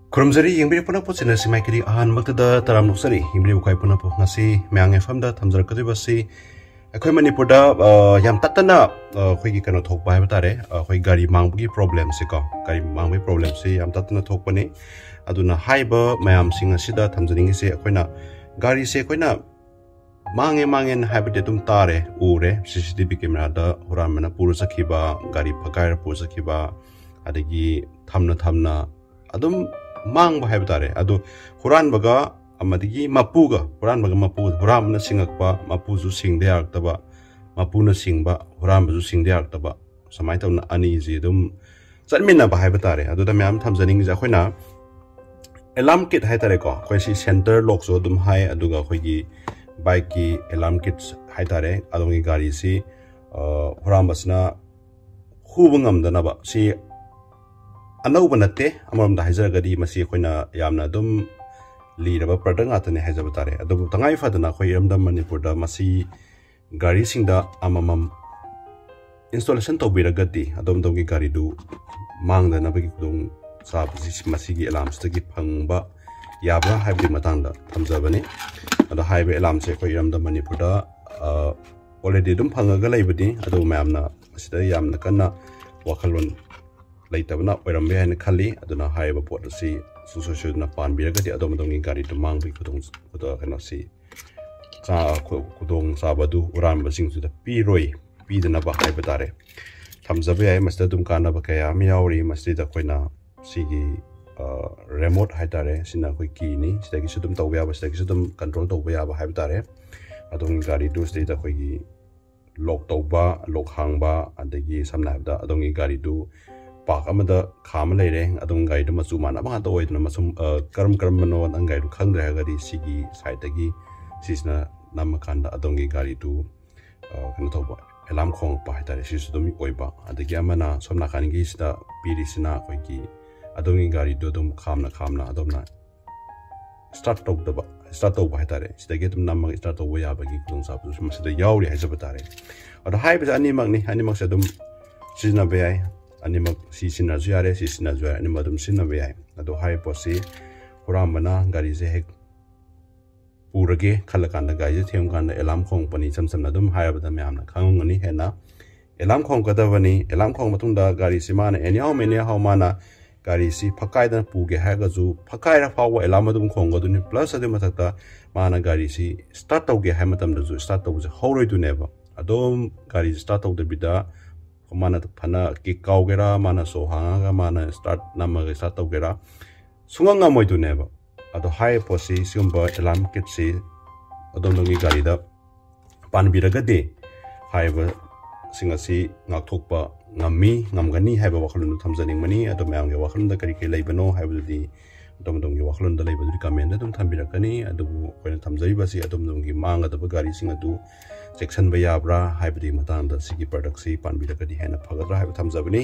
Kurumzari yingbiri puna po sina si maikiri ahan magtada taram nuksari yingbiri ukai puna po ngasi mayang FM da thamjar kadui basi eikhoi Manipurda yam tatana khoi gi kano thokpa hai batare khoi gari mangbugi problem se ko gari mangbugi problem se yam tatana thokpa ni aduna haiba mayam singa sida thamjaring se khoina gari se khoina mangen haibate tum tare ure CCTV camera da huranmana pura sakhiba gari phakai pura sakhiba adagi thamna adum mangba haibtare adu Huranbaga amadi Mapuga Huranbaga singakpa mapuju singde artaba mapuna singba Huranbazu singde artaba samai tawna ani ji dum chanmina ba haibtare adu da mayam thamjaning ja khoina alarm kit haitare ko khoi si center lock so dum hai aduga khoi gi bike ki alarm kits haitare adongi gari si Huranbasna hubungam danaba si anau banate amaram da hajar gadi masi khoina yamna dum liraba product atane hajar batare adu tangai fadana khoi eramdam Manipurda masi gari singda amamam installation tobira gadi adom dongi gari du mangda na bagi kudung sab masi gi alarm stagi phangba yaba haibdi matangda thamjabani adu haibe alarm se khoi eramdam Manipurda already dum phangaga laibadi adu mayamna asida yamna kanna wakhalon Laitabana oirambe haina khali aduna haiba pot si susosudna panbiragati adomdongi gari to mangbi kudong kuda kana si cha kudong sabadu uranba singsu da piroi pidana ba haiba tare thamjabe ai masta dum kana ba kaya mi yauri masti da koina sigi remote haitare sina koi ki ni sidagi sudum tawya ba sidagi sudum control tawya ba haiba tare adongi gari du sti da koi gi lock tawba lock hangba adagi samna habda adongi gari du Pak amada khama leire adung gai da machu mana ba ta oidna masum karam no ang gai du khang dra gari sigi side gi sisna namakanda adongi gari du kana toba alarm khong pa haitare sisu domi oiba adagi amana somna khani gi sida piri sina khoi gi adongi gari du dum khamna adomna start to ba haitare sida ge dum namma start to ya ba gi kung sa su masida yauri haisa batare ada hai ba ani mak sa dum sisna be ai animak sisina jare anima dum sinna be ai ado hai posi Huranbana gari se hek purage khalakanda gai je them kan alarm khong pani samna dum hai ba da mayamna khangoni hena alarm khong ka davani alarm khong matungda gari simana anyhow mana gari si phakai da puge ha ga ju phakai ra fawa alarm dum khong ga dun plus ade mathakta mana gari si start tauge ha matam da ju start tau je horoi du neba adom gari start tau da bida mana phana ki kaugera mana sohanga mana start namaga start togera sunganga moidu neba ado hai posi sumba alarm kit si adongi gari da panbiraga de haiba singasi ngakthokpa ngamgani haiba wakhalun thamjaning mani ado mayang ge wakhalun da kari ke leibano haiba di domdongi wakhalun da leiba di comment da dum thambirakani ado koina thamjai basi adomdongi manga da gari singa du section ba yabra haibdi matangda sigi product si panbiragadi hena phagadra haiba thamjabani